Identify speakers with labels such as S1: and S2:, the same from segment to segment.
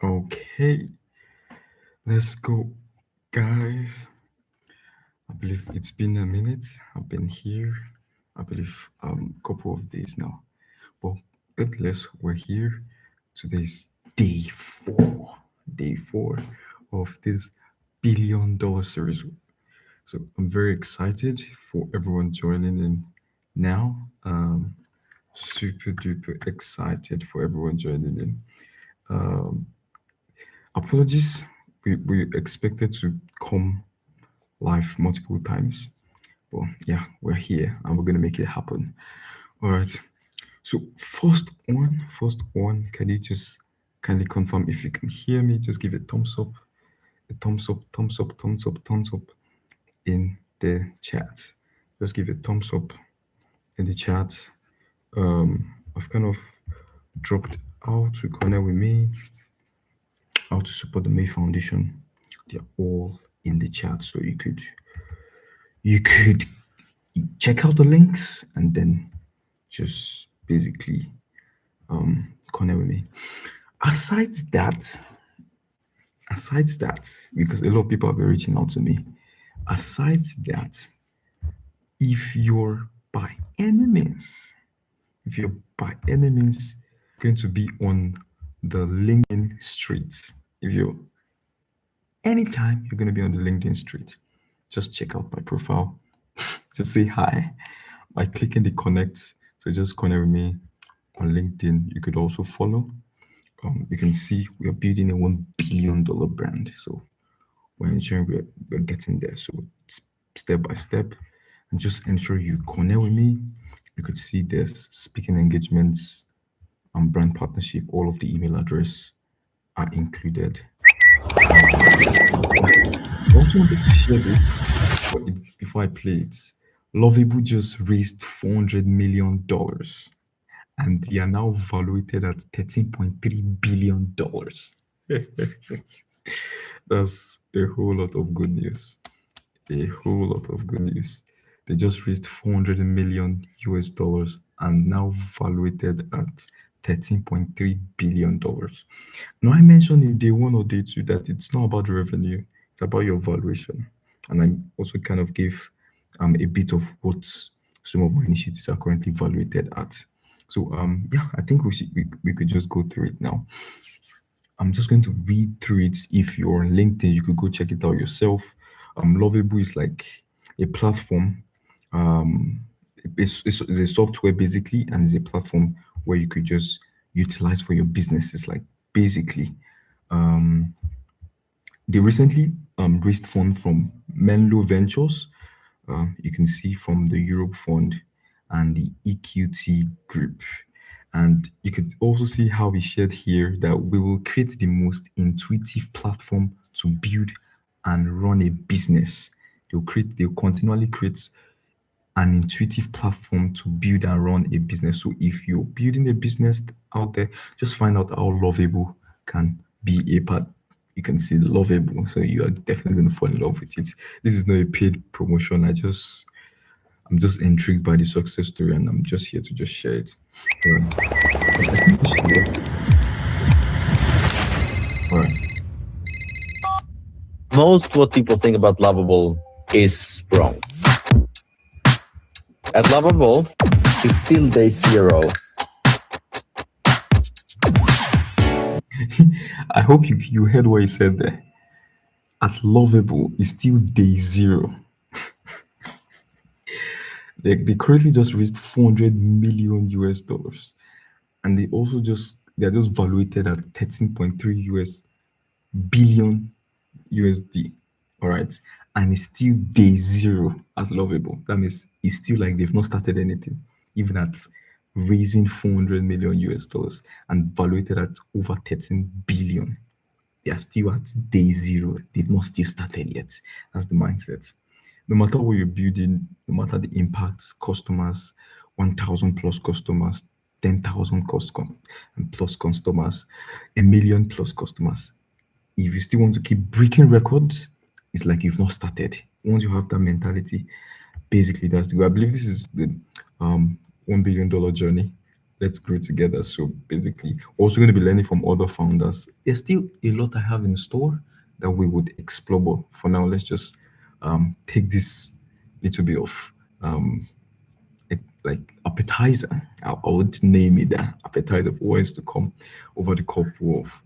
S1: Okay, let's go, guys. I believe it's been a minute. I've been here. I believe couple of days now. But regardless, we're here. Today's day four. Day four of this $1 billion series. So I'm very excited for everyone joining in now. Super duper excited for everyone joining in. Um, Apologies. We expected to come live multiple times. But yeah, we're here and we're gonna make it happen. All right. So first one, can you just kindly confirm if you can hear me? Just give a thumbs up, a thumbs up, thumbs up, thumbs up, thumbs up in the chat. Just give a thumbs up in the chat. I've kind of dropped how to connect with me, how to support the May Foundation. They're all in the chat, so you could check out the links and then just basically connect with me. Aside that, because a lot of people have been reaching out to me. Aside that, if you're by any means, if you're by any means going to be on the LinkedIn streets, if you're anytime you're going to be on the LinkedIn street, just check out my profile. Just say hi by clicking the connect. So just connect with me on LinkedIn. You could also follow. You can see we are building a $1 billion brand. So we're ensuring we're getting there. So it's step by step, and just ensure you connect with me. You could see there's speaking engagements and brand partnership. All of the email address are included. I also wanted to share this before I play it. Lovable just raised $400 million and they are now valuated at $13.3 billion. That's a whole lot of good news. A whole lot of good news. They just raised 400 million US dollars and now valuated at $13.3 billion. Now, I mentioned in day one or day two that it's not about the revenue, it's about your valuation. And I also kind of gave a bit of what some of my initiatives are currently valuated at. So yeah, I think we could just go through it now. I'm just going to read through it. If you're on LinkedIn, you could go check it out yourself. Lovable is like a platform. Um, it's a software basically, and it's a platform where you could just utilize for your businesses. Like basically, um, they recently raised fund from Menlo Ventures. You can see from the Europe Fund and the EQT Group. And you could also see how we shared here that we will create the most intuitive platform to build and run a business. They'll continually create an intuitive platform to build and run a business. So if you're building a business out there, just find out how Lovable can be a part. You can see Lovable, so you are definitely going to fall in love with it. This is not a paid promotion. I'm just intrigued by the success story, and I'm just here to just share it. All right. I think we should All right.
S2: Most what people think about Lovable is wrong. At Lovable, it's still day zero.
S1: I hope you heard what he said there. At Lovable is still day zero. They currently just raised 400 million US dollars, and they're just valuated at 13.3 US billion USD. All right, and it's still day zero at Lovable. That means it's still like they've not started anything, even at raising 400 million US dollars and valuated at over 13 billion. They are still at day zero. They've not still started yet. That's the mindset. No matter what you're building, no matter the impact, customers, 1,000 plus customers, 10,000 plus customers, a million plus customers. If you still want to keep breaking records, it's like you've not started. Once you have that mentality, basically that's the goal. I believe this is the $1 billion journey. let's grow together. So basically, also going to be learning from other founders. There's still a lot I have in store that we would explore. But for now, let's just take this little bit of like appetizer. I would name it that appetizer for what is to come over the couple of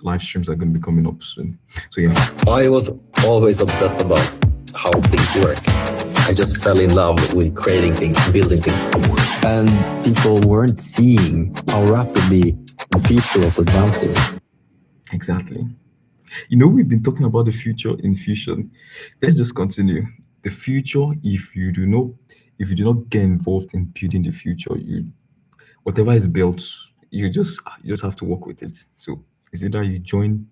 S1: live streams that are going to be coming up soon. So yeah,
S2: I was always obsessed about how things work. I just fell in love with creating things, building things.
S3: And people weren't seeing how rapidly the future was advancing.
S1: exactly. You know, we've been talking about the future in Fusion. Let's just continue. The future, if you do not get involved in building the future, you whatever is built, you just have to work with it. So is either you join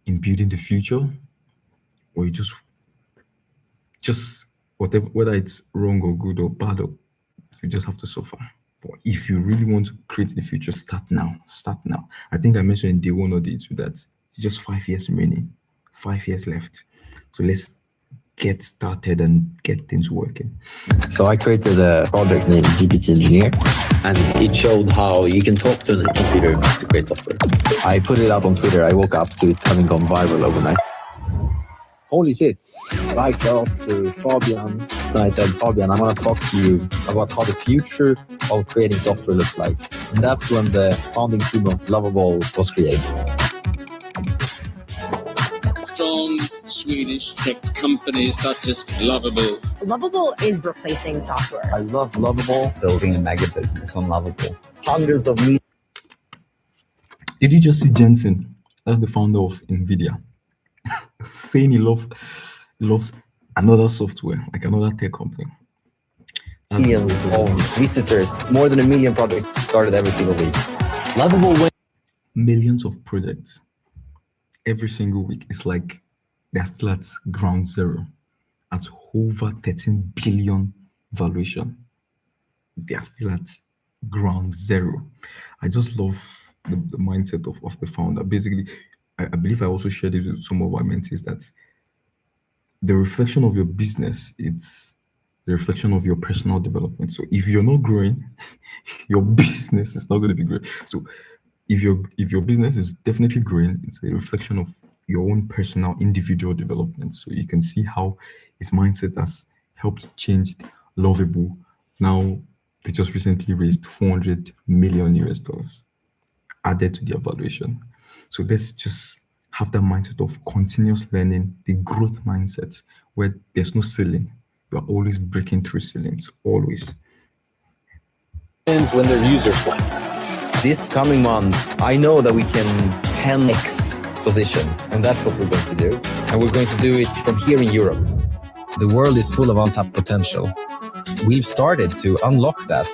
S1: in building the future, or you just whatever, whether it's wrong or good or bad, or you just have to suffer. But if you really want to create the future, start now. Start now. I think I mentioned in day one or day two that it's just 5 years remaining, 5 years left. So let's get started and get things working.
S3: So I created a project named GPT Engineer.
S2: And it showed how you can talk to the computer to create software.
S3: I put it out on Twitter. I woke up to it having gone viral overnight. Holy shit. So I got to Fabian and I said, Fabian, I want to talk to you about how the future of creating software looks like. And that's when the founding team of Lovable was created.
S4: Strong Swedish tech companies such as Lovable.
S5: Lovable is replacing software.
S3: I love Lovable, building a mega business on Lovable. Hundreds of millions.
S1: Did you just see Jensen? That's the founder of Nvidia, saying he loves another software, like another tech company.
S2: Millions of visitors, more than 1 million projects started every single week. Lovable went
S1: Millions of projects every single week. It's like they're still at ground zero, at over 13 billion valuation. They are still at ground zero. I just love the mindset of the founder. Basically, I believe I also shared it with some of our mentees that the reflection of your business, it's the reflection of your personal development. So if you're not growing, your business is not going to be great. So if your business is definitely growing, it's a reflection of your own personal individual development. So you can see how his mindset has helped change Lovable. Now they just recently raised 400 million US dollars added to their valuation. So let's just have that mindset of continuous learning, the growth mindset where there's no ceiling. You are always breaking through ceilings, always.
S2: when their users went. This coming month, I know that we can 10x position, and that's what we're going to do. And we're going to do it from here in Europe.
S3: The world is full of untapped potential. We've started to unlock that.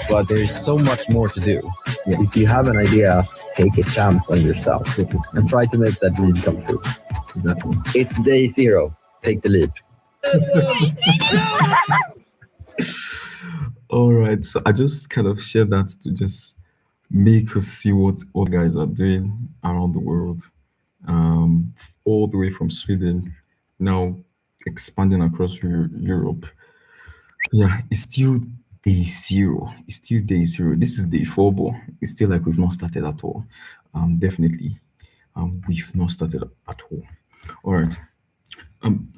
S3: But there's so much more to do. If you have an idea, take a chance on yourself and try to make that dream come true.
S1: Exactly.
S3: It's day zero. Take the leap.
S1: All right. So I just kind of share that to just make us see what all guys are doing around the world, all the way from Sweden, now expanding across Europe. Yeah, it's still day zero. It's still day zero. This is day four, but it's still like we've not started at all. Definitely, we've not started at all. All right.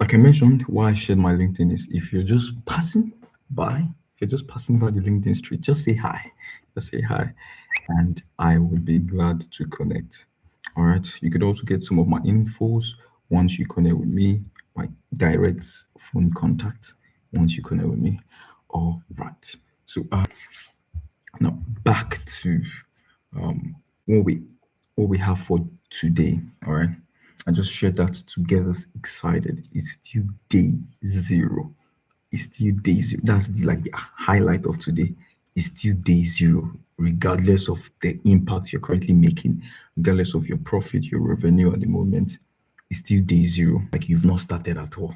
S1: Like I mentioned, why I shared my LinkedIn is if you're just passing by, if you're just passing by the LinkedIn street, just say hi. Just say hi, and I would be glad to connect. All right. You could also get some of my infos once you connect with me, my direct phone contact once you connect with me. All right. So now back to what we have for today. All right. I just shared that to get us excited. It's still day zero. It's still day zero. That's the highlight of today. It's still day zero, regardless of the impact you're currently making, regardless of your profit, your revenue at the moment. It's still day zero. Like you've not started at all.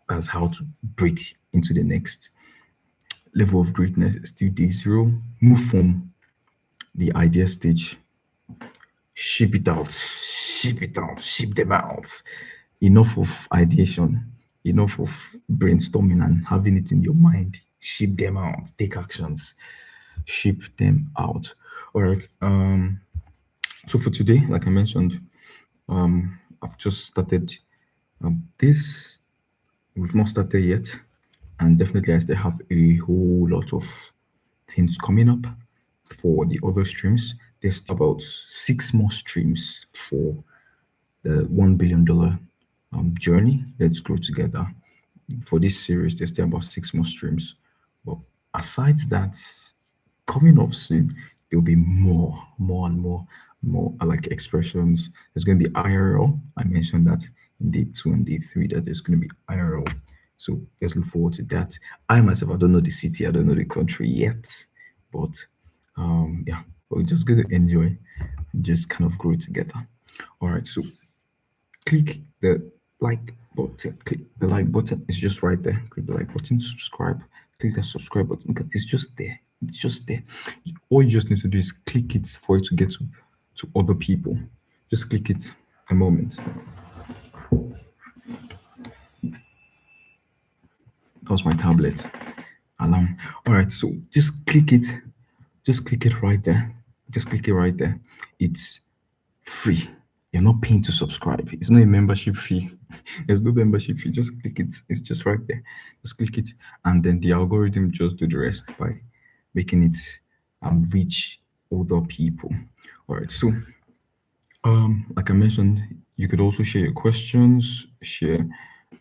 S1: That's how to break into the next level of greatness. It's still day zero. Move from the idea stage, ship it out, ship it out, ship them out. Enough of ideation, enough of brainstorming and having it in your mind. Ship them out, take actions, ship them out. All right. So for today, like I mentioned, I've just started this. We've not started yet, and definitely I still have a whole lot of things coming up for the other streams. There's about 6 more streams for the $1 billion journey. Let's grow together. For this series, there's still about 6 more streams. But aside that, coming up soon, there'll be more and more like expressions. There's going to be IRL. I mentioned that in day 2 and day 3 that there's going to be IRL. So let's look forward to that. I myself, I don't know the city, I don't know the country yet, but yeah, we're just going to enjoy, just kind of grow together. All right, so click the like button. Click the like button. It's just right there. Click the like button. Subscribe. Click the subscribe button. Look at it's just there. It's just there. All you just need to do is click it for it to get to other people. Just click it. A moment. That was my tablet. Alarm. All right. So just click it. Just click it right there. Just click it right there. It's free. You're not paying to subscribe. It's not a membership fee. There's no membership fee. Just click it. It's just right there. Just click it, and then the algorithm just do the rest by making it reach other people. All right. So, like I mentioned, you could also share your questions, share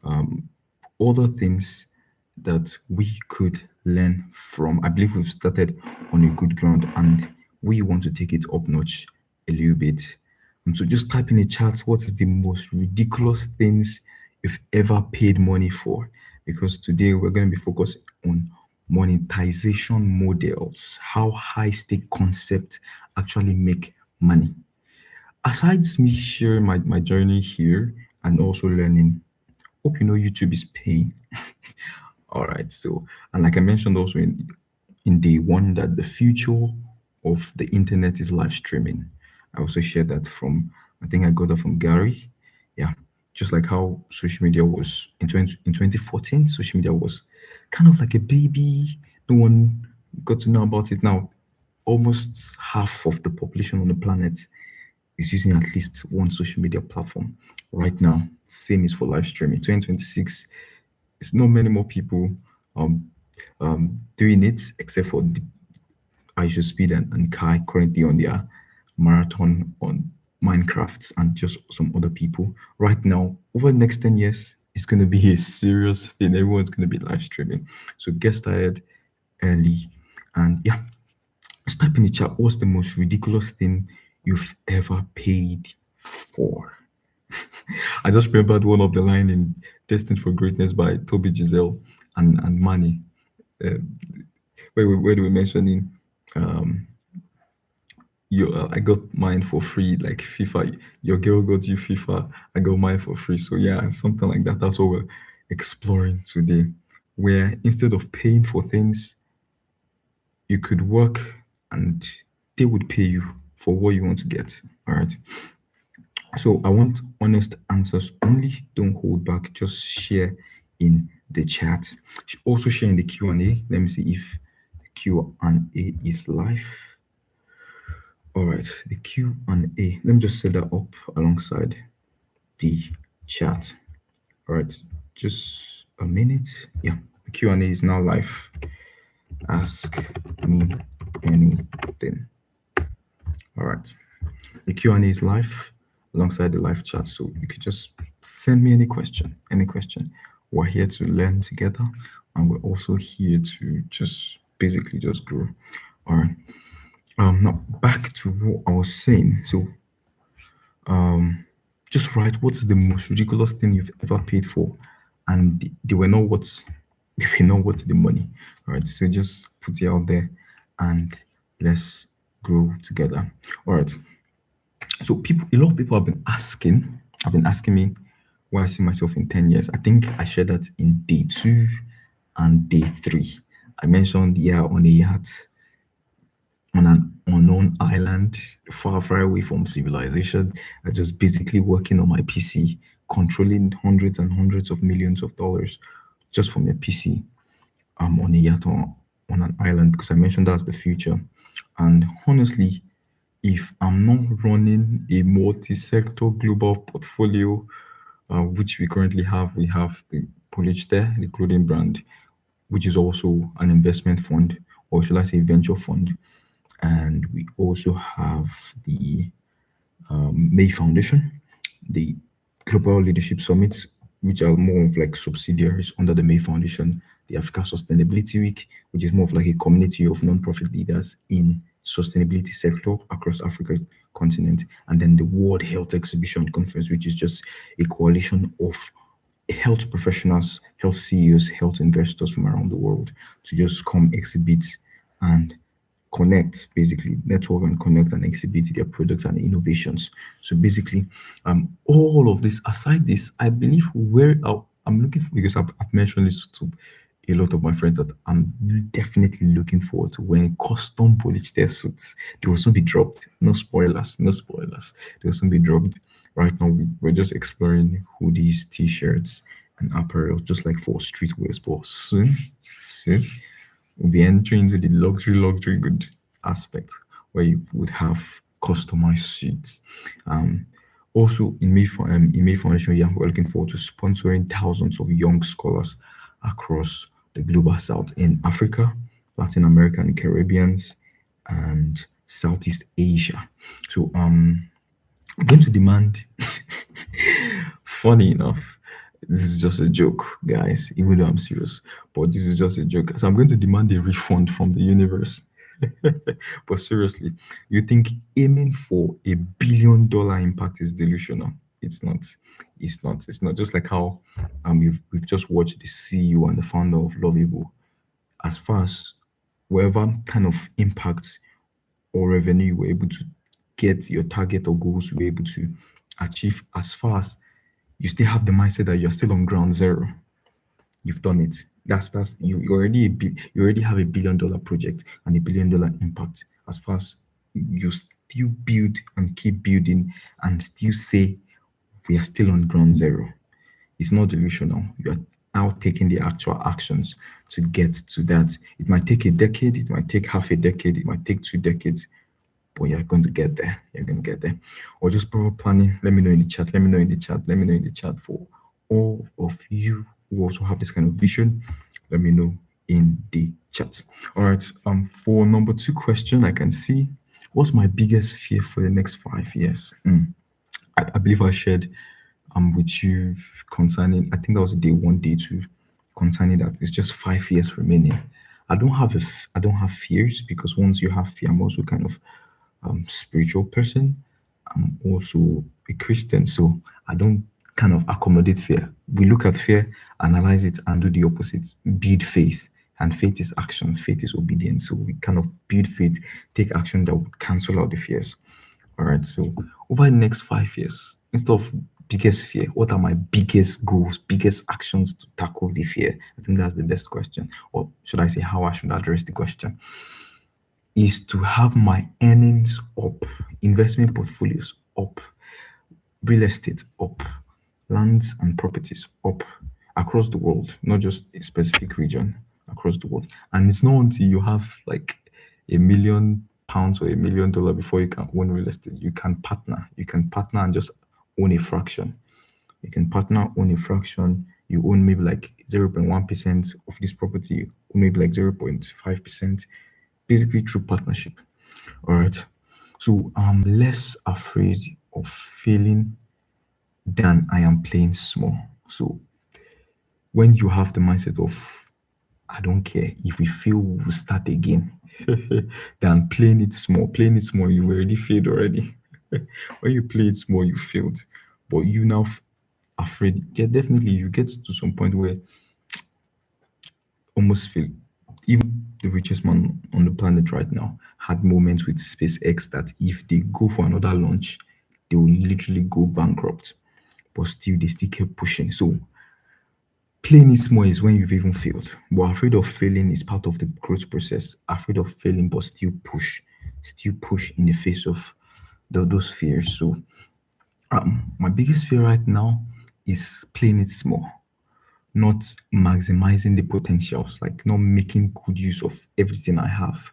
S1: other things that we could learn from. I believe we've started on a good ground, and we want to take it up notch a little bit. So just type in the chat what is the most ridiculous things you've ever paid money for, because today we're going to be focused on monetization models, how high stake concepts actually make money. Aside me sharing my journey here and also learning, hope you know YouTube is paying. All right, so, and like I mentioned also in day 1 that the future of the internet is live streaming. I also shared that from, I think I got that from Gary. Yeah, just like how social media was in 2014, social media was kind of like a baby. No one got to know about it. Now, almost half of the population on the planet is using at least one social media platform right now. Same is for live streaming. 2026, it's not many more people doing it, except for Aisha Speed and Kai currently on their marathon on Minecraft and just some other people. Right now, over the next 10 years, it's going to be a serious thing. Everyone's going to be live streaming. So get started early. And yeah, just type in the chat, what's the most ridiculous thing you've ever paid for? I just remembered one of the line in Destined for Greatness by Toby Giselle and Manny, where they were mentioning I got mine for free, like FIFA. Your girl got you FIFA. I got mine for free. So yeah, something like that. That's what we're exploring today. Where instead of paying for things, you could work and they would pay you for what you want to get. All right. So I want honest answers only. Don't hold back. Just share in the chat. Also share in the Q&A. Let me see if the Q&A is live. All right, the Q&A. Let me just set that up alongside the chat. All right, just a minute. Yeah, the Q&A is now live. Ask me anything. All right, the Q&A is live alongside the live chat, so you could just send me any question. We're here to learn together, and we're also here to just basically just grow. All right. Now back to what I was saying. So, just write what's the most ridiculous thing you've ever paid for, and they will know what's the money. All right. So just put it out there, and let's grow together. All right. So a lot of people have been asking me where I see myself in 10 years. I think I shared that in day 2 and day 3. I mentioned on a yacht, on unknown island, far, far away from civilization. I just basically working on my PC, controlling hundreds and hundreds of millions of dollars just from a PC. I'm on a yacht on an island because I mentioned that's the future. And honestly, if I'm not running a multi-sector global portfolio, which we currently have, we have the Polish there, the clothing brand, which is also an investment fund, or should I say venture fund. And we also have the May Foundation, the Global Leadership Summits, which are more of like subsidiaries under the May Foundation, the Africa Sustainability Week, which is more of like a community of non-profit leaders in sustainability sector across Africa continent, and then the World Health Exhibition Conference, which is just a coalition of health professionals, health CEOs, health investors from around the world to just come exhibit and connect, basically network and connect and exhibit their products and innovations. So basically, all of this aside, this I believe where I'm looking for, because I've mentioned this to a lot of my friends, that I'm definitely looking forward to when custom polyester suits, they will soon be dropped. No spoilers, no spoilers. They will soon be dropped. Right now, we're just exploring hoodies, t-shirts, and apparel, just like for streetwear. But soon, we'll be entering into the luxury good aspect where you would have customized suits. Also, in May Foundation, yeah, we're looking forward to sponsoring thousands of young scholars across the global south in Africa, Latin America, and Caribbeans, and Southeast Asia. So, I'm going to demand. Funny enough, this is just a joke, guys, even though I'm serious, but this is just a joke. So I'm going to demand a refund from the universe. But seriously, you think aiming for $1 billion impact is delusional? It's not. It's not. Just like how we've just watched the CEO and the founder of Lovable. As far as whatever kind of impact or revenue you were able to get, your target or goals you were able to achieve, as far as you still have the mindset that you're still on ground zero, you've done it. That's you already you already have $1 billion project and $1 billion impact. As far as you still build and keep building and still say we are still on ground zero, it's not delusional. You are now taking the actual actions to get to that. It might take a decade, it might take half a decade, it might take 2 decades, but you're going to get there. You're going to get there. Or just power planning. Let me know in the chat. Let me know in the chat. Let me know in the chat for all of you who also have this kind of vision. Let me know in the chat. All right. For number 2 question, I can see, what's my biggest fear for the next 5 years? I believe I shared with you concerning, I think that was day 1, day 2, concerning that it's just 5 years remaining. I don't have fears, because once you have fear, I'm also kind of spiritual person. I'm also a Christian, so I don't kind of accommodate fear. We look at fear, analyze it, and do the opposite. Build faith, and faith is action. Faith is obedience. So we kind of build faith, take action that would cancel out the fears. All right. So over the next 5 years, instead of biggest fear, what are my biggest goals, biggest actions to tackle the fear? I think that's the best question. Or should I say how I should address the question? Is to have my earnings up, investment portfolios up, real estate up, lands and properties up across the world, not just a specific region, across the world. And it's not until you have like £1 million or $1 million before you can own real estate. You can partner. You can partner and just own a fraction. You can partner, own a fraction. You own maybe like 0.1% of this property, or maybe like 0.5%. Basically through partnership. All right. So I'm less afraid of failing than I am playing small. So when you have the mindset of I don't care if we fail, we'll start again. Than playing it small, you already failed already. When you play it small, you failed. But you now afraid. Yeah, definitely you get to some point where almost fail. Even the richest man on the planet right now had moments with SpaceX that if they go for another launch, they will literally go bankrupt. But still, they still kept pushing. So playing it small is when you've even failed. But afraid of failing is part of the growth process. Afraid of failing, but still push. still push in the face of those fears. So my biggest fear right now is playing it small, not maximizing the potentials, like not making good use of everything I have,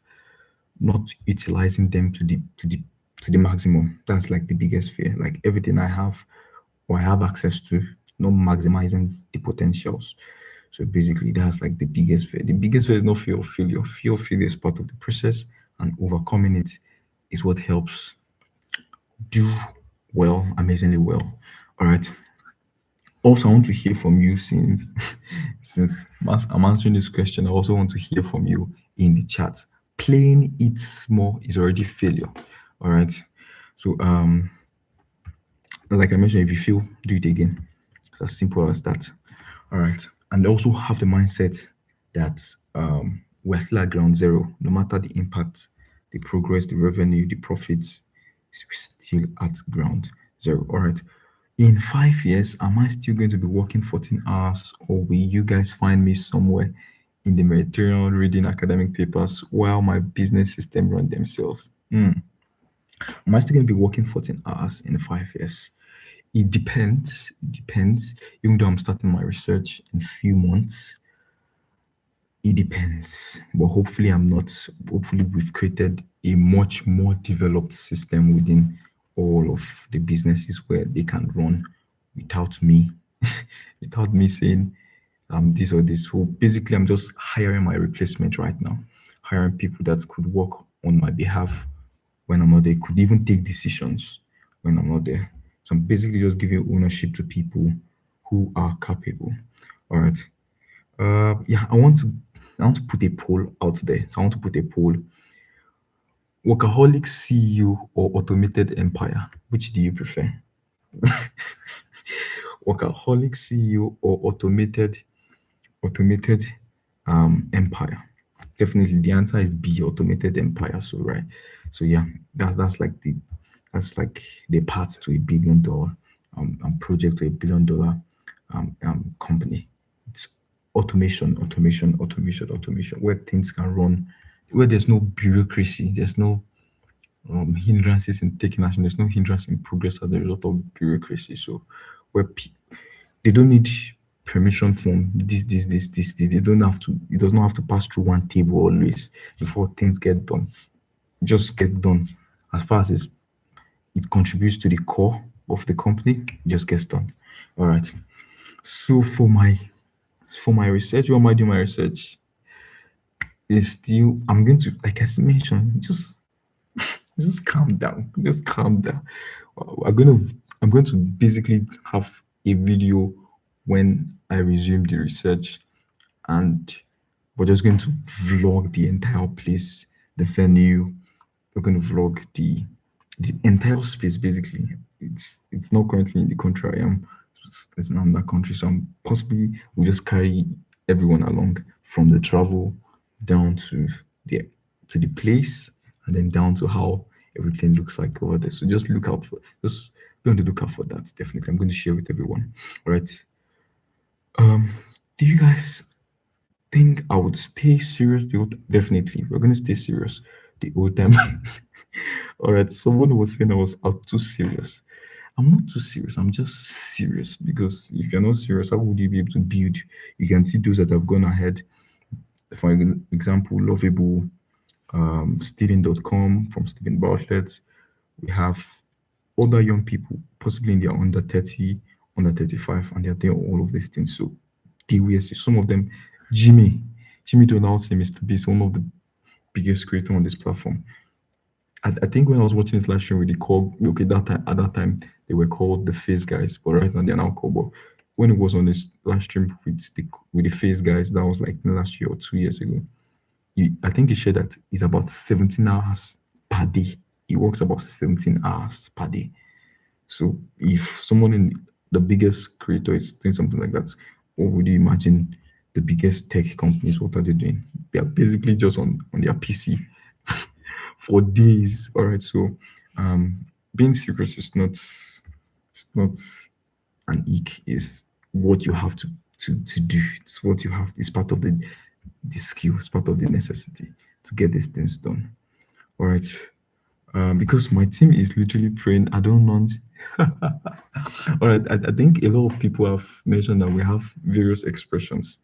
S1: not utilizing them to the maximum. That's like the biggest fear. Like everything I have or I have access to, not maximizing the potentials. So basically that's like the biggest fear. The biggest fear is not fear of failure. Fear of failure is part of the process, and overcoming it is what helps do well, amazingly well. All right. Also, I want to hear from you since I'm answering this question. I also want to hear from you in the chat. Playing it small is already failure. All right. So like I mentioned, if you fail, do it again. It's as simple as that. All right. And also have the mindset that we're still at ground zero. No matter the impact, the progress, the revenue, the profits, we're still at ground zero. All right. In 5 years, am I still going to be working 14 hours, or will you guys find me somewhere in the Mediterranean reading academic papers while my business system run themselves? Am I still going to be working 14 hours in 5 years? It depends. It depends. Even though I'm starting my research in a few months, it depends. But hopefully, I'm not. Hopefully, we've created a much more developed system within all of the businesses where they can run without me, without me saying this or this. So basically, I'm just hiring my replacement right now, hiring people that could work on my behalf when I'm not there, could even take decisions when I'm not there. So I'm basically just giving ownership to people who are capable. All right. Yeah, I want to put a poll out there. So I want to put a poll. Workaholic CEO or automated empire? Which do you prefer? Workaholic CEO or automated empire? Definitely the answer is B, automated empire. So right. So yeah, that's like the path to $1 billion project, to $1 billion company. It's automation, where things can run, where there's no bureaucracy, there's no hindrances in taking action, there's no hindrance in progress as a result of bureaucracy. So where they don't need permission from this. They don't have to. It does not have to pass through one table always before things get done. Just get done. As far as it contributes to the core of the company, it just gets done. All right. So for my research, what am I doing my research? Is still, I'm going to, like I mentioned, just calm down. Just calm down. I'm going to basically have a video when I resume the research, and we're just going to vlog the entire place, the venue. We're going to vlog the entire space basically. It's not currently in the country I am. It's not in that country. So I'm possibly we'll just carry everyone along from the travel down the to the place, and then down to how everything looks like over there. So just be on the lookout for that. Definitely. I'm going to share with everyone. All right. Do you guys think I would stay serious? Definitely. We're going to stay serious the whole time. All right. Someone was saying I was out too serious. I'm not too serious. I'm just serious, because if you're not serious, how would you be able to build? You can see those that have gone ahead. For example, Lovable, Steven.com from Steven Bartlett. We have other young people, possibly in their under 30, under 35, and they're doing all of these things. So they will see some of them. Jimmy Donald, say Mr. Beast, one of the biggest creator on this platform. I think when I was watching this live stream with the call, okay, at that time they were called the Face Guys, but right now they're now called. But when it was on this live stream with the Face Guys, that was like last year or 2 years ago. I think he shared that it's about 17 hours per day. He works about 17 hours per day. So if someone in the biggest creator is doing something like that, what would you imagine the biggest tech companies, what are they doing? They are basically just on their PC for days. All right. So being serious is not an ick, is what you have to do. It's what you have, it's part of the skill, it's part of the necessity to get these things done. All right. Because my team is literally praying I don't launch. All right, I think a lot of people have mentioned that we have various expressions.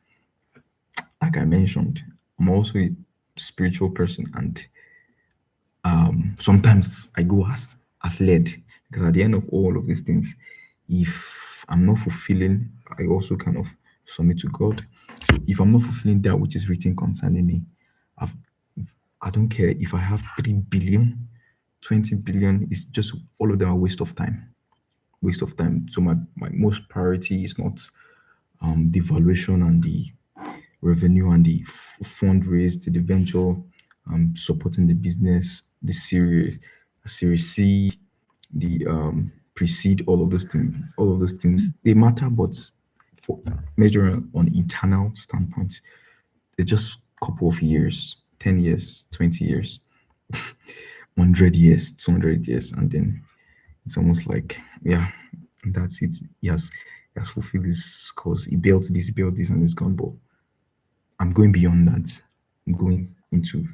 S1: Like I mentioned, I'm also a spiritual person, and sometimes I go as led, because at the end of all of these things, if I'm not fulfilling, I also kind of submit to God. So if I'm not fulfilling that which is written concerning me, I've, I don't care if I have 3 billion, 20 billion. It's just all of them are waste of time. Waste of time. So my most priority is not the valuation and the revenue and the fundraise, the venture, supporting the business, the series C, the precede, all of those things, they matter, but for measuring on eternal standpoint, they're just a couple of years, 10 years, 20 years, 100 years, 200 years, and then it's almost like, yeah, that's it. He has fulfilled his cause. He built this, and it's gone. But I'm going beyond that. I'm going into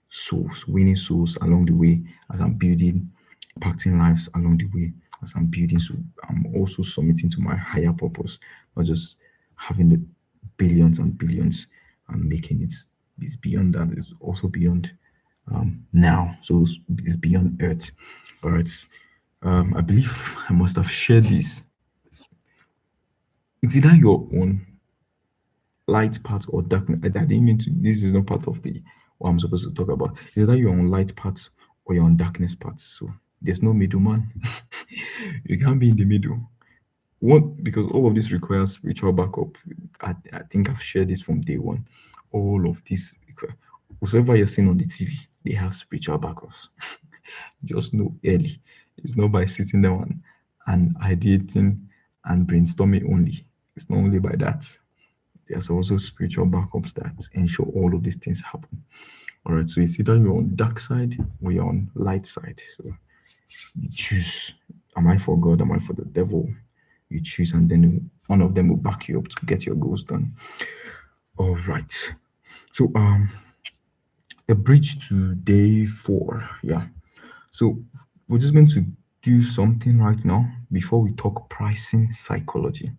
S1: souls, winning souls along the way as I'm building, impacting lives along the way as I'm building. So I'm also submitting to my higher purpose, not just having the billions and billions and making it. It's beyond that. It's also beyond now. So it's beyond Earth. All right. I believe I must have shared this. It's either your own light part or darkness. I didn't mean to. This is not part of the what I'm supposed to talk about. It's either you're on light part or you're on darkness part. So there's no middleman. You can't be in the middle. What, because all of this requires spiritual backup. I think I've shared this from day one. All of this whoever you're seeing on the TV, they have spiritual backups. Just know early. It's not by sitting down and ideating and brainstorming only. It's not only by that. There's also spiritual backups that ensure all of these things happen. All right, so it's either you're on dark side or you're on light side. So you choose. Am I for God? Am I for the devil? You choose, and then one of them will back you up to get your goals done. All right. So a bridge to day 4. Yeah. So we're just going to do something right now before we talk pricing psychology.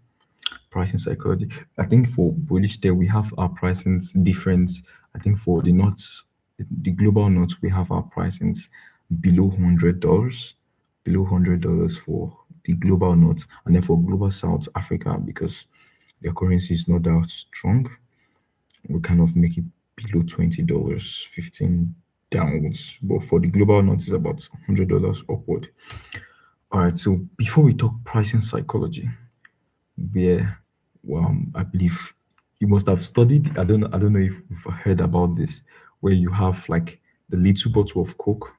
S1: Pricing psychology. I think for bullish day we have our pricings different. I think for the notes, the global notes, we have our pricings below $100, for the global notes, and then for global South Africa, because their currency is not that strong, we kind of make it below $20, 15 downwards. But for the global notes, it's about $100 upward. All right. So before we talk pricing psychology, where I believe you must have studied. I don't know if you've heard about this, where you have like the little bottle of Coke,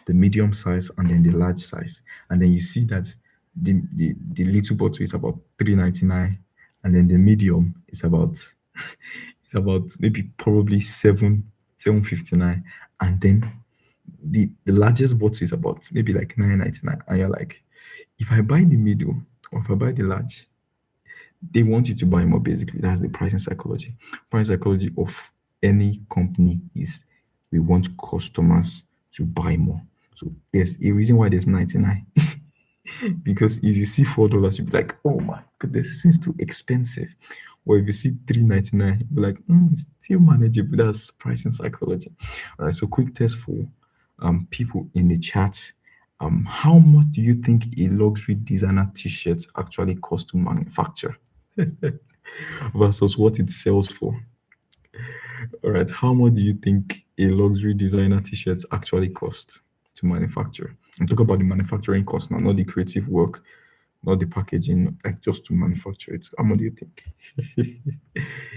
S1: the medium size, and then the large size, and then you see that the little bottle is about 3.99, and then the medium is about it's about maybe probably 7.59, and then the largest bottle is about maybe like 9.99, and you're like, if I buy the middle or if I buy the large, they want you to buy more. Basically, that's the pricing psychology. Pricing psychology of any company is we want customers to buy more. So there's a reason why there's 99. Because if you see $4, you'll be like, oh my god, this seems too expensive. Or if you see 3.99, you'll be like, it's still manageable. That's pricing psychology. All right, so quick test for people in the chat. How much do you think a luxury designer t-shirt actually costs to manufacture versus what it sells for? All right, how much do you think a luxury designer t-shirt actually costs to manufacture? I'm talking about the manufacturing cost now, not the creative work, not the packaging, like just to manufacture it. How much do you think?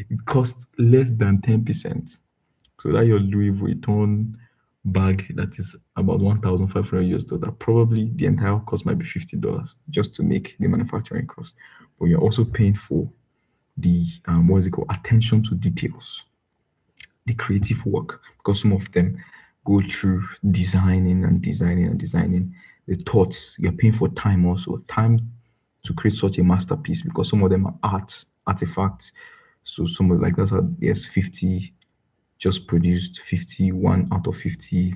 S1: It costs less than 10%. So that your Louis Vuitton bag that is about 1,500 US dollar, probably the entire cost might be $50 just to make the manufacturing cost. But you're also paying for the what is it called, attention to details, the creative work, because some of them go through designing and designing and designing the thoughts. You're paying for time, also time to create such a masterpiece, because some of them are artifacts. So some of, like, that's how, yes, 50 just produced 51 out of 50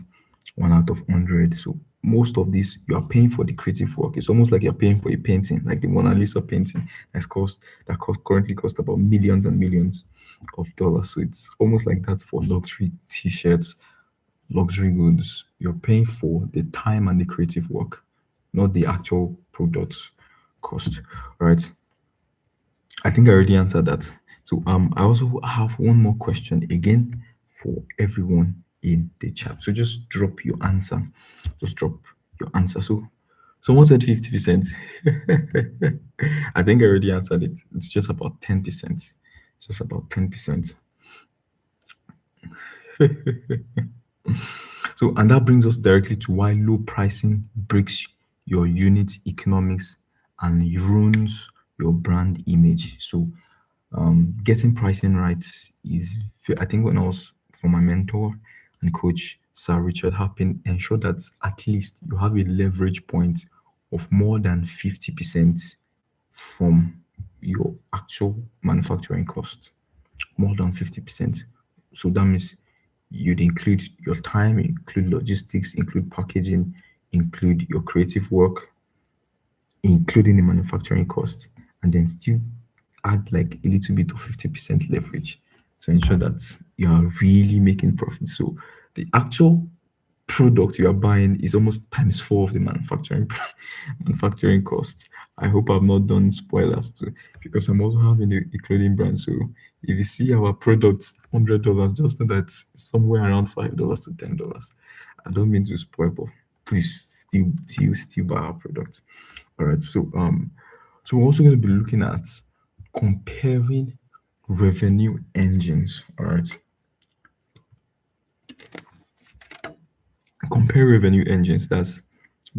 S1: 1 out of 100. So most of this, you are paying for the creative work. It's almost like you're paying for a painting, like the Mona Lisa painting that currently cost about millions and millions of dollars. So it's almost like that for luxury t-shirts, luxury goods. You're paying for the time and the creative work, not the actual product cost. Right. I think I already answered that. So I also have one more question again for everyone in the chat. So just drop your answer. Just drop your answer. So someone said 50%. I think I already answered it. It's just about 10%. It's just about 10%. So, and that brings us directly to why low pricing breaks your unit economics and ruins your brand image. So, getting pricing right is, I think, when I was for my mentor and coach, Sir Richard Happin, ensure that at least you have a leverage point of more than 50% from your actual manufacturing cost, more than 50%. So that means you'd include your time, include logistics, include packaging, include your creative work, including the manufacturing cost, and then still add like a little bit of 50% leverage to ensure that you are really making profit. So the actual product you are buying is almost times four of the manufacturing cost. I hope I've not done spoilers too, because I'm also having a clothing brand. So if you see our product $100, just know that it's somewhere around $5 to $10. I don't mean to spoil, but please still buy our product. All right. So we're also going to be looking at comparing revenue engines. All right. Compare revenue engines. That's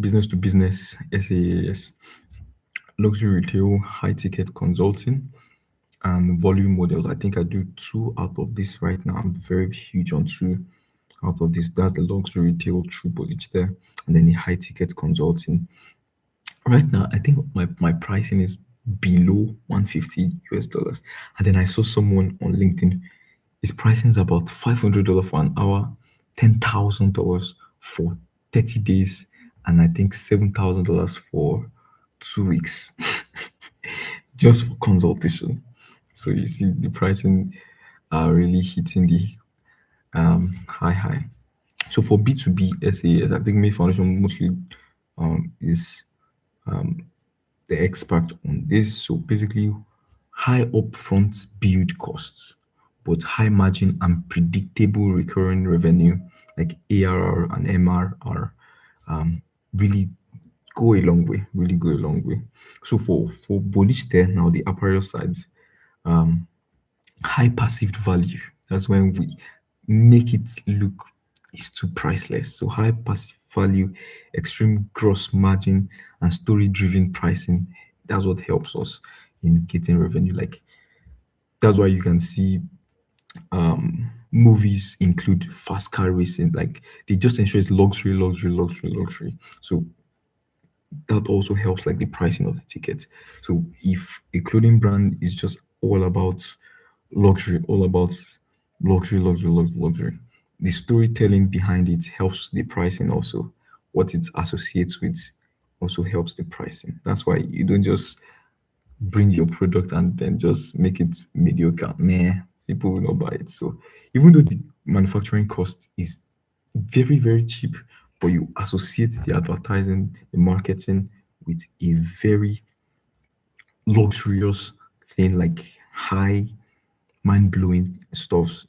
S1: business to business, SaaS, luxury retail, high ticket consulting, and volume models. I think I do two out of this right now. I'm very huge on two out of this. That's the luxury retail true bullet there, and then the high ticket consulting. Right now, I think my pricing is below 150 US dollars. And then I saw someone on LinkedIn, his pricing is about $500 for an hour, $10,000 for 30 days, and I think $7,000 for 2 weeks, just for consultation. So you see the pricing are really hitting the high. So for B2B SaaS, I think May Foundation mostly is the expert on this. So basically, high upfront build costs, but high margin and predictable recurring revenue like ARR and MRR really go a long way. Really go a long way. So for bullish there now, the apparel side, high perceived value. That's when we make it look is too priceless. So high perceived value, extreme gross margin, and story driven pricing. That's what helps us in getting revenue. Like that's why you can see movies include fast car racing. Like they just ensure it's luxury. So that also helps like the pricing of the ticket. So if a clothing brand is just all about luxury, all about luxury, the storytelling behind it helps the pricing also. What it associates with also helps the pricing. That's why you don't just bring your product and then just make it mediocre. Meh, people will not buy it. So even though the manufacturing cost is very, very cheap, but you associate the advertising, the marketing with a very luxurious thing like high, mind blowing stuff,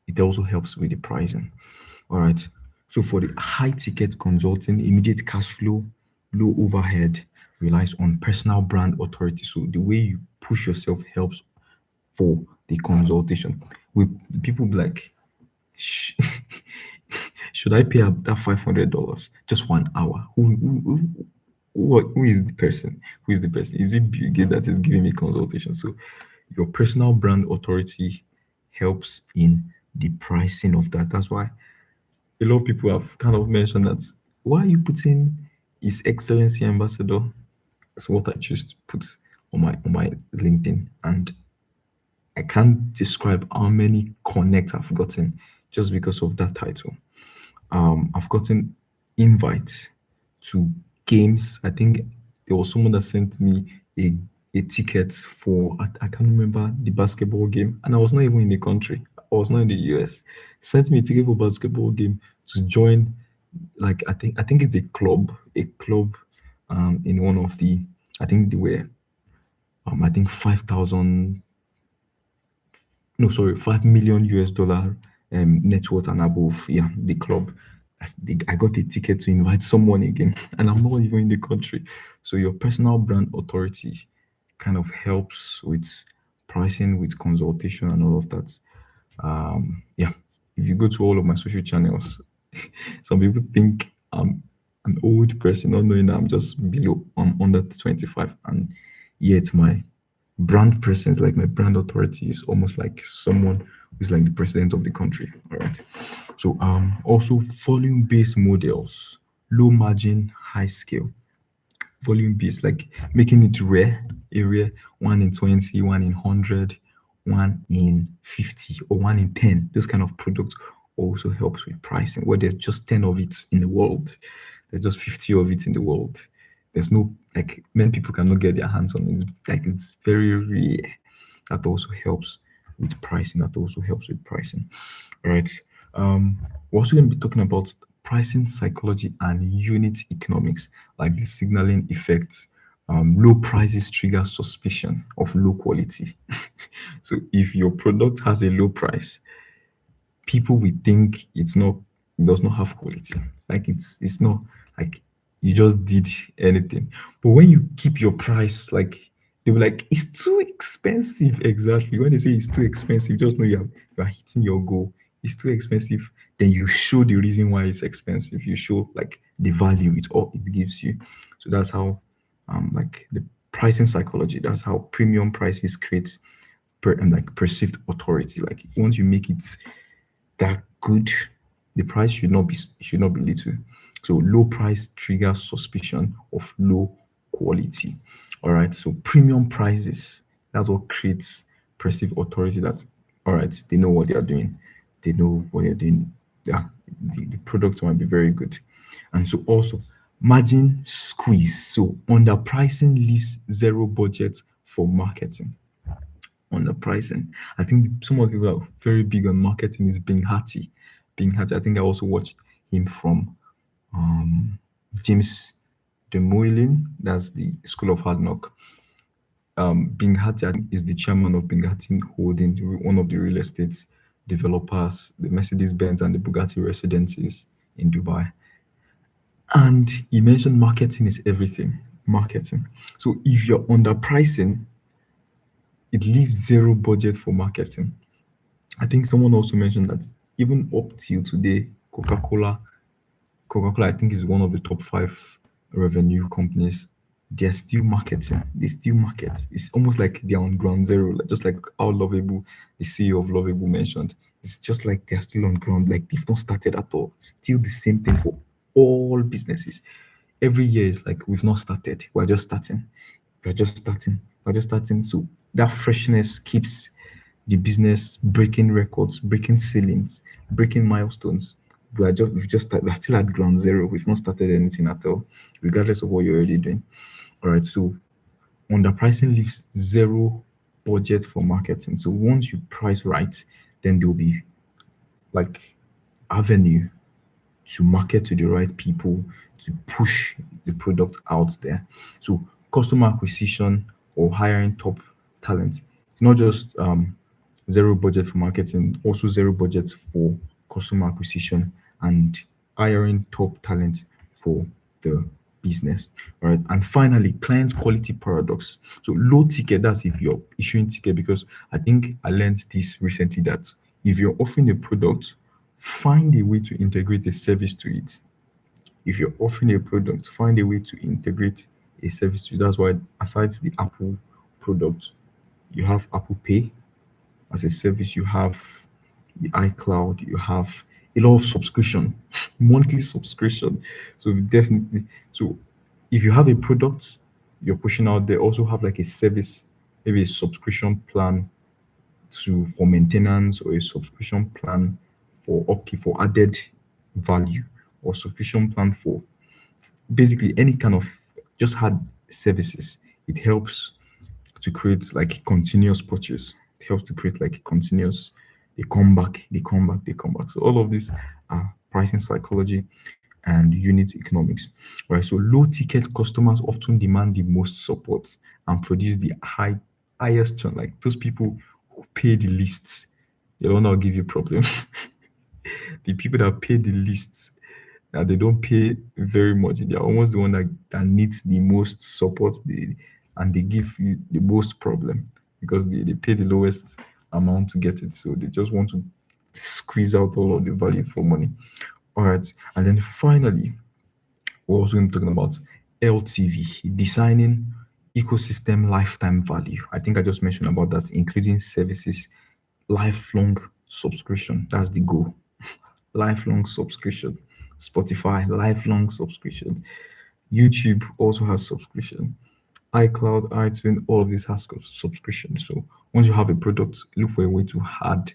S1: it also helps with the pricing. All right. So for the high ticket consulting, immediate cash flow, low overhead relies on personal brand authority. So the way you push yourself helps for the consultation. With people be like, "Sh- should I pay up that $500 just for an hour? Who is the person? Who is the person? Is it Bill Gates that is giving me consultation? So your personal brand authority helps in the pricing of that. That's why a lot of people have kind of mentioned that why are you putting His Excellency Ambassador? That's what I choose to put on my LinkedIn. And I can't describe how many connects I've gotten just because of that title. I've gotten invites to games. I think there was someone that sent me a a ticket for I can't remember the basketball game, and I was not even in the country. I was not in the US. Sent me a ticket for basketball game to join. Like I think it's a club, in one of the. I think they were I think 5,000, no, sorry, 5 million US dollar net worth and above. Yeah, the club. I got a ticket to invite someone again, and I'm not even in the country. So your personal brand authority kind of helps with pricing, with consultation, and all of that. Yeah, if you go to all of my social channels, some people think I'm an old person, not knowing that I'm just below, I'm under 25, and yet my brand presence, like my brand authority, is almost like someone who's like the president of the country. All right. So also volume based models, low margin, high scale. Volume based, like making it rare, a rare 1 in 20, 1 in 100, 1 in 50, or 1 in 10. Those kind of products also helps with pricing. Where there's just 10 of it in the world, there's just 50 of it in the world. There's no, like, many people cannot get their hands on it. It's very rare. That also helps with pricing. That also helps with pricing. All right. We're also going to be talking about pricing psychology and unit economics, like the signaling effect. Low prices trigger suspicion of low quality. So if your product has a low price, people will think it does not have quality. Like it's not like you just did anything. But when you keep your price, like they'll be like, it's too expensive. Exactly. When they say it's too expensive, just know you are hitting your goal. It's too expensive. Then you show the reason why it's expensive. You show like the value it gives you. So that's how like the pricing psychology, that's how premium prices create like perceived authority. Like once you make it that good, the price should not be little. So low price triggers suspicion of low quality. All right. So premium prices, that's what creates perceived authority that all right, they know what they are doing. They know what they're doing. Yeah, the product might be very good. And so also margin squeeze. So underpricing leaves zero budget for marketing. Underpricing. I think some of the people are very big on marketing is being hearty. Being hearty. I think I also watched him from James Demoulin. That's the School of Hard Knock. Being Hearty is the chairman of Being Hearty Holding, one of the real estate developers, the Mercedes Benz and the Bugatti residences in Dubai. And he mentioned marketing is everything. Marketing. So if you're underpricing, it leaves zero budget for marketing. I think someone also mentioned that even up till today, Coca-Cola, I think, is one of the top five revenue companies. They're still marketing. They still market. It's almost like they're on ground zero, like, just like how Lovable, the CEO of Lovable, mentioned. It's just like they're still on ground, like they've not started at all. Still the same thing for all businesses. Every year is like we've not started. We're just starting. We're just starting. We're just starting. So that freshness keeps the business breaking records, breaking ceilings, breaking milestones. We're still at ground zero. We've not started anything at all, regardless of what you're already doing. All right. So underpricing leaves zero budget for marketing. So once you price right, then there'll be like avenue to market to the right people, to push the product out there. So customer acquisition or hiring top talent, not just zero budget for marketing, also zero budget for customer acquisition and hiring top talent for the business. All right. And finally, client quality paradox. So low ticket, that's if you're issuing ticket, because I think I learned this recently that if you're offering a product, find a way to integrate a service to it. If you're offering a product, find a way to integrate a service to it. That's why, aside the Apple product, you have Apple Pay as a service, you have the iCloud, you have a lot of subscription, monthly subscription. So definitely, so if you have a product you're pushing out there, also have like a service, maybe a subscription plan for maintenance, or a subscription plan for upkeep, for added value or subscription plan for basically any kind of just had services. It helps to create like a continuous purchase. It helps to create like a continuous, they come back, they come back, they come back. So all of these are pricing psychology and unit economics. Right. So low ticket customers often demand the most support and produce the highest churn. Like those people who pay the least, they will not give you problems. The people that pay the least, that they don't pay very much. They're almost the one that needs the most support, and they give you the most problem because they pay the lowest amount to get it. So they just want to squeeze out all of the value for money. All right. And then finally, we're also going to be talking about LTV, designing ecosystem lifetime value. I think I just mentioned about that, including services, lifelong subscription. That's the goal. Lifelong subscription. Spotify, lifelong subscription. YouTube also has subscription. iCloud, iTunes, all of this has subscription. So once you have a product, look for a way to add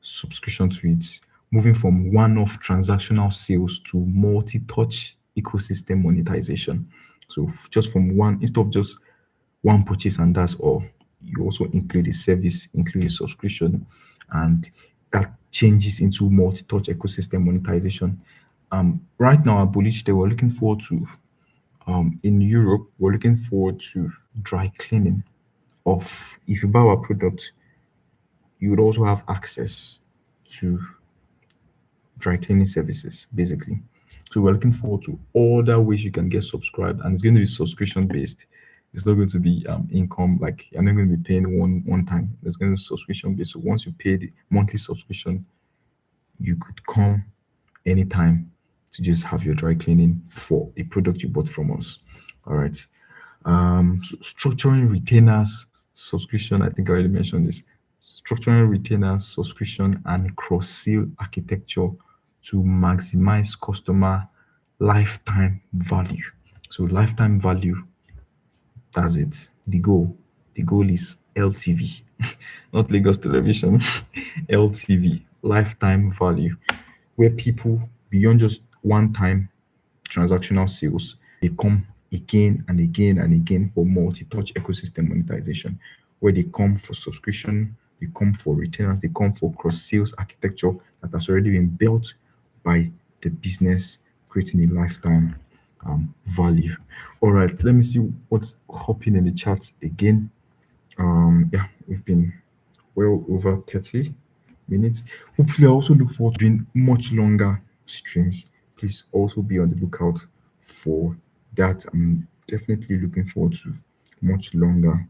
S1: subscription to it, moving from one-off transactional sales to multi-touch ecosystem monetization. So just from one, instead of just one purchase and that's all, you also include a service, include a subscription, and that changes into multi-touch ecosystem monetization. Right now at Bullish, they were looking forward to in Europe, we're looking forward to dry cleaning of, if you buy our product, you would also have access to dry cleaning services, basically. So we're looking forward to all the ways you can get subscribed, and it's going to be subscription based. It's not going to be income, like you're not going to be paying one time. It's going to be subscription based. So once you pay the monthly subscription, you could come anytime to just have your dry cleaning for a product you bought from us. All right. So structuring retainers, subscription. I think I already mentioned this. Structuring retainers, subscription, and cross-sale architecture to maximize customer lifetime value. So lifetime value, that's it. The goal. The goal is LTV, not Lagos Television. LTV, lifetime value, where people beyond just one time transactional sales, they come again and again and again for multi-touch ecosystem monetization, where they come for subscription, they come for retainers, they come for cross-sales architecture that has already been built by the business, creating a lifetime value. All right, let me see what's hopping in the chat again. Yeah, we've been well over 30 minutes. Hopefully, I also look forward to doing much longer streams. Please also be on the lookout for that. I'm definitely looking forward to much longer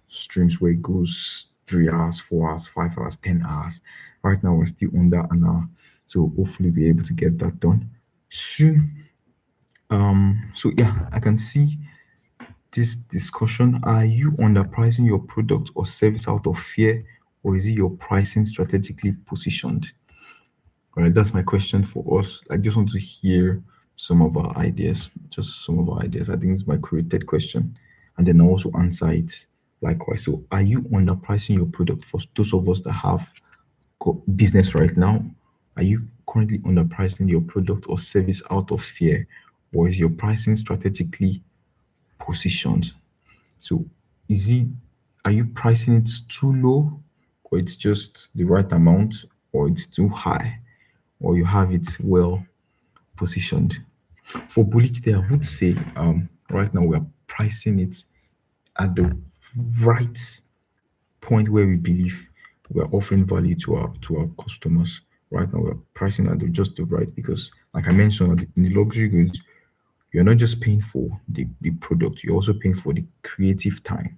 S1: streams where it goes 3 hours, 4 hours, 5 hours, 10 hours. Right now, we're still under an hour. So hopefully be able to get that done soon. So yeah, I can see this discussion. Are you underpricing your product or service out of fear, or is it your pricing strategically positioned? All right, that's my question for us. I just want to hear some of our ideas, just some of our ideas. I think it's my created question, and then I'll also answer it likewise. So, are you underpricing your product? For those of us that have business right now, are you currently underpricing your product or service out of fear, or is your pricing strategically positioned? So, are you pricing it too low, or it's just the right amount, or it's too high, or you have it well positioned? For Bullet there, I would say right now we are pricing it at the right point where we believe we are offering value to our customers. Right now we're pricing at just the right, because like I mentioned, in the luxury goods, you're not just paying for the product, you're also paying for the creative time,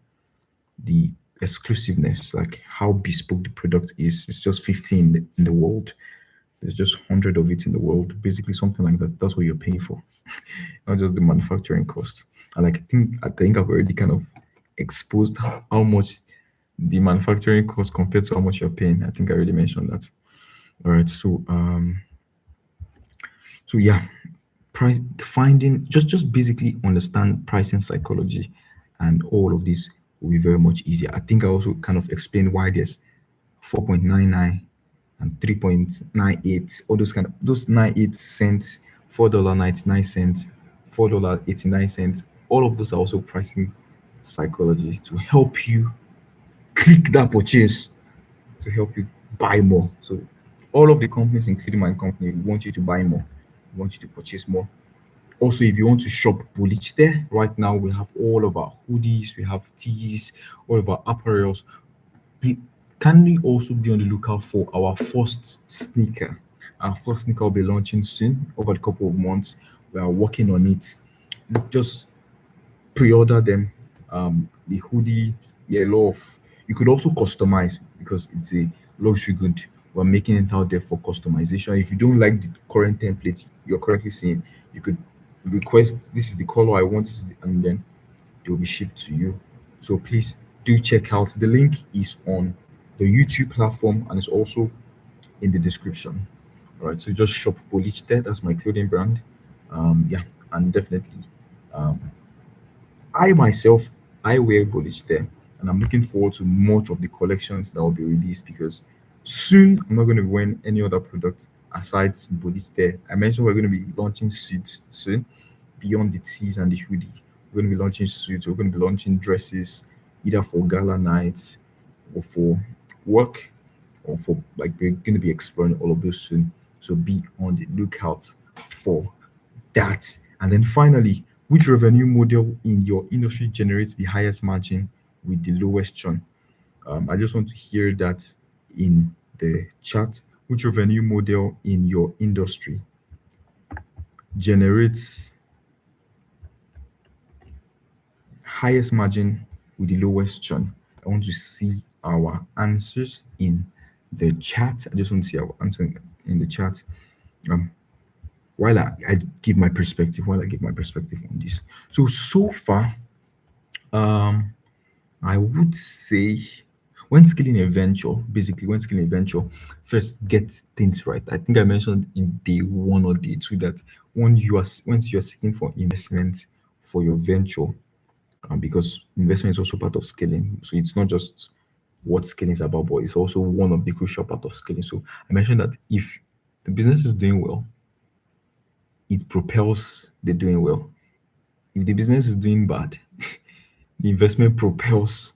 S1: the exclusiveness, like how bespoke the product is. It's just 15 in the world. There's just 100 of it in the world, basically something like that. That's what you're paying for, not just the manufacturing cost. And like, I think I've already kind of exposed how much the manufacturing cost compared to how much you're paying. I think I already mentioned that. All right, so yeah, price finding, just basically understand pricing psychology, and all of this will be very much easier. I think I also kind of explained why there's 4.99 and 3.98, all those 98 cents, $4.99, $4.89, all of those are also pricing psychology to help you click that purchase, to help you buy more. So all of the companies, including my company, want you to buy more, want you to purchase more. Also, if you want to shop Bullish there, right now we have all of our hoodies, we have tees, all of our apparels. Be- Can we also be on the lookout for our first sneaker? Our first sneaker will be launching soon, over a couple of months. We are working on it. Just pre-order them. The hoodie, yeah, a lot of, you could also customize because it's a luxury good. We're making it out there for customization. If you don't like the current template you're currently seeing, you could request, this is the color I want, and then it will be shipped to you. So please do check out. The link is on the YouTube platform and it's also in the description. All right, so just shop Polish there. That's my clothing brand. Yeah, and definitely I myself, I wear bullish there, and I'm looking forward to much of the collections that will be released because soon I'm not going to be wearing any other product aside bullish there. I mentioned we're going to be launching suits soon, beyond the tees and the hoodie. We're going to be launching suits. We're going to be launching dresses, either for gala nights or for work or for like we're going to be exploring all of those soon. So be on the lookout for that. And then finally, which revenue model in your industry generates the highest margin with the lowest churn? I just want to hear that in the chat. Which revenue model in your industry generates highest margin with the lowest churn? I want to see our answers in the chat. I just want to see our answer in the chat. Um, while I give my perspective, while I give my perspective on this. So far, um, I would say when scaling a venture, basically when scaling a venture, first get things right. I think I mentioned in day one or day two that once you are seeking for investment for your venture, because investment is also part of scaling. So it's not just what scaling is about, but it's also one of the crucial part of scaling. So I mentioned that if the business is doing well, it propels the doing well. If the business is doing bad, the investment propels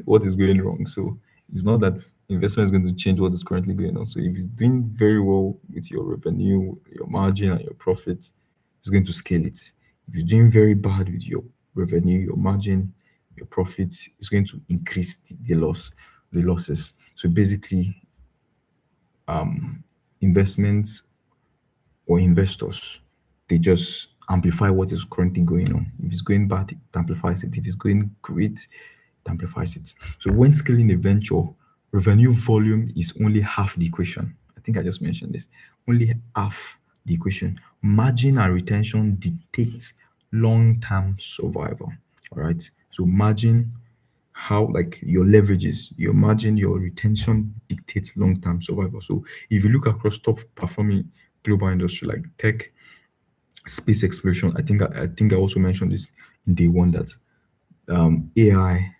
S1: what is going wrong. So it's not that investment is going to change what is currently going on. So if it's doing very well with your revenue, your margin, and your profit, it's going to scale it. If you're doing very bad with your revenue, your margin, your profits, it's going to increase the losses. So basically, investments or investors, they just amplify what is currently going on. If it's going bad, it amplifies it. If it's going great, it amplifies it. So when scaling a venture, revenue volume is only half the equation. I think I just mentioned this. Only half the equation. Margin and retention dictates long-term survival. All right. So margin, how like your leverages, your margin, your retention dictates long-term survival. So if you look across top performing global industry like tech, space exploration, I think I also mentioned this in day one that AI,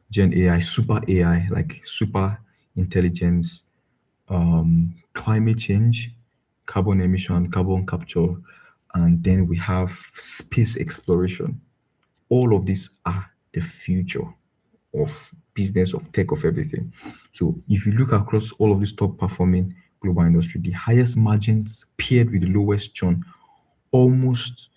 S1: Gen AI, super AI, like super intelligence, climate change, carbon emission, carbon capture, and then we have space exploration. All of these are the future of business, of tech, of everything. So if you look across all of these top performing global industry, the highest margins paired with the lowest churn almost,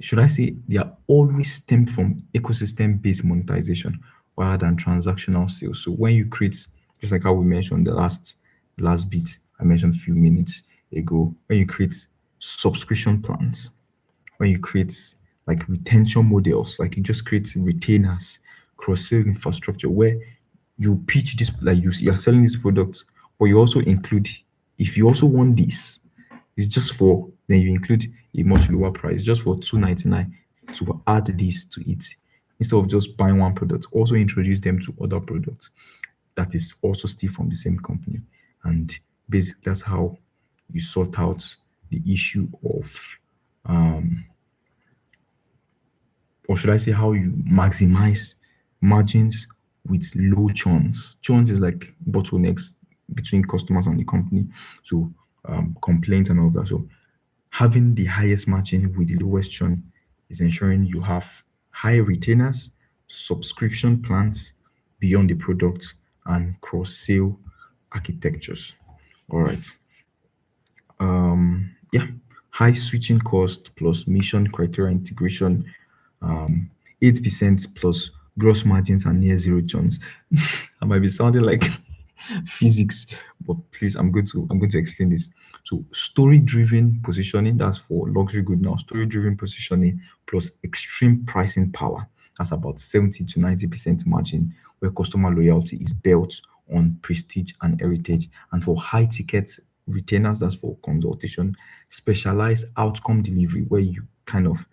S1: should I say, they are always stem from ecosystem based monetization rather than transactional sales. So when you create, just like how we mentioned the last bit I mentioned a few minutes ago, when you create subscription plans, when you create like retention models, like you just create retainers, cross-sell infrastructure where you pitch this, like you're selling this product, but you also include, if you also want this, it's just for, then you include a much lower price, just for 299 to add this to it. Instead of just buying one product, also introduce them to other products that is also still from the same company. And basically that's how you sort out the issue of or should I say how you maximize margins with low churns. Churns is like bottlenecks, between customers and the company. So complaints and all that. So having the highest margin with the lowest churn is ensuring you have high retainers, subscription plans beyond the product, and cross-sale architectures. All right. Yeah, high switching cost plus mission criteria integration, 8% plus gross margins and near zero churns. I might be sounding like physics, but please, I'm going to explain this. So story driven positioning, that's for luxury good now. Story driven positioning plus extreme pricing power, that's about 70 to 90% margin, where customer loyalty is built on prestige and heritage. And for high ticket retainers, that's for consultation, specialized outcome delivery, where you kind of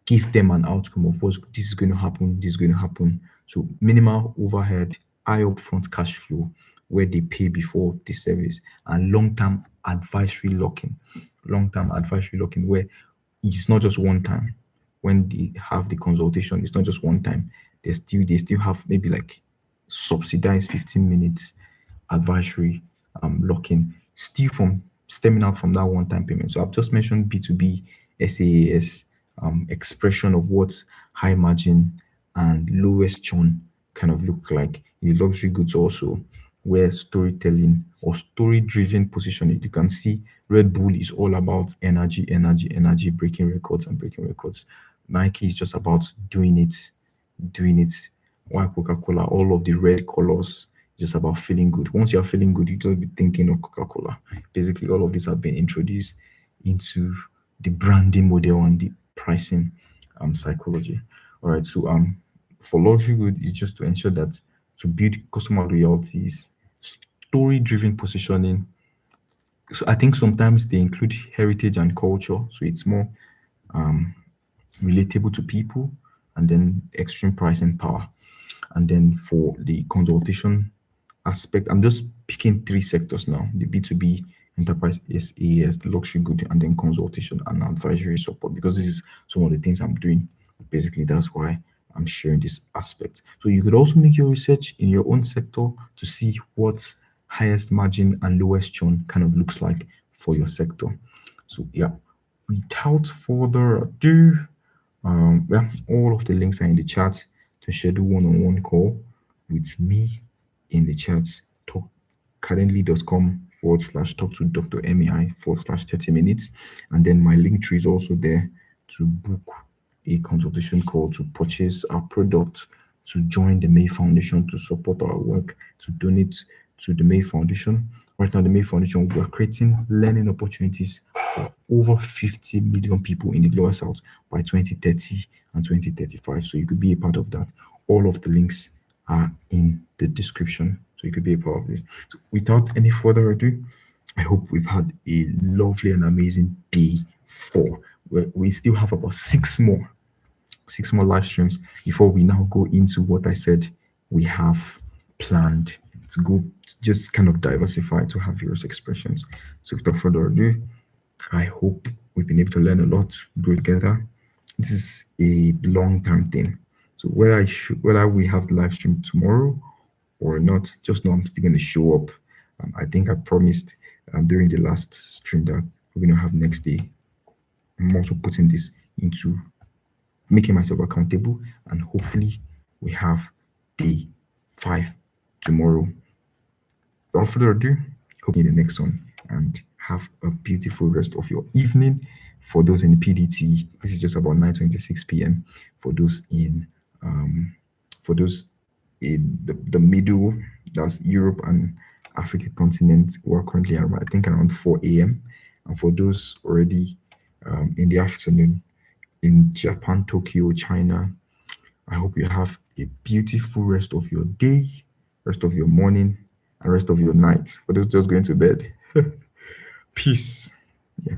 S1: give them an outcome of what this is going to happen, this is going to happen. So minimal overhead, high upfront cash flow, where they pay before the service, and long-term advisory locking. Long-term advisory locking, where it's not just one time. When they have the consultation, it's not just one time. They still have maybe like subsidized 15 minutes advisory locking, still from stemming out from that one-time payment. So I've just mentioned B2B SaaS expression of what high margin and lowest churn kind of look like in the luxury goods also, where storytelling or story-driven positioning. You can see Red Bull is all about energy, energy, energy, breaking records and breaking records. Nike is just about doing it. While Coca-Cola, all of the red colors, just about feeling good. Once you're feeling good, you just be thinking of Coca-Cola. Basically, all of these have been introduced into the branding model and the pricing psychology. All right, so for luxury good, it's just to ensure that to build customer loyalties, story-driven positioning. So I think sometimes they include heritage and culture, so it's more relatable to people, and then extreme pricing power. And then for the consultation aspect, I'm just picking three sectors now: the B2B, enterprise SaaS, the luxury good, and then consultation and advisory support, because this is some of the things I'm doing. Basically, that's why I'm sharing this aspect. So you could also make your research in your own sector to see what highest margin and lowest churn kind of looks like for your sector. So yeah, without further ado, yeah, all of the links are in the chat to schedule one-on-one call with me in the chat. Calendly.com/talk to Dr. MEI/30 minutes. And then my link tree is also there to book a consultation call, to purchase our product, to join the May Foundation, to support our work, to donate to the May Foundation. Right now, the May Foundation, we are creating learning opportunities for over 50 million people in the Global South by 2030 and 2035. So you could be a part of that. All of the links are in the description, so you could be a part of this. So without any further ado, I hope we've had a lovely and amazing day 4. We still have about 6 more live streams before we now go into what I said we have planned to go, to just kind of diversify, to have various expressions. So without further ado, I hope we've been able to learn a lot, grow together. This is a long-term thing. So whether we have the live stream tomorrow or not, just know I'm still going to show up. I think I promised during the last stream that we're going to have next day. I'm also putting this into making myself accountable, and hopefully we have day 5 tomorrow. Without further ado, hope you in the next one, and have a beautiful rest of your evening. For those in PDT, this is just about 9:26 p.m. For those in the middle, that's Europe and Africa continent, we're currently around, I think, around 4 a.m. And for those already in the afternoon in Japan, Tokyo, China, I hope you have a beautiful rest of your day, rest of your morning, and rest of your night. For those just going to bed, peace. Yeah.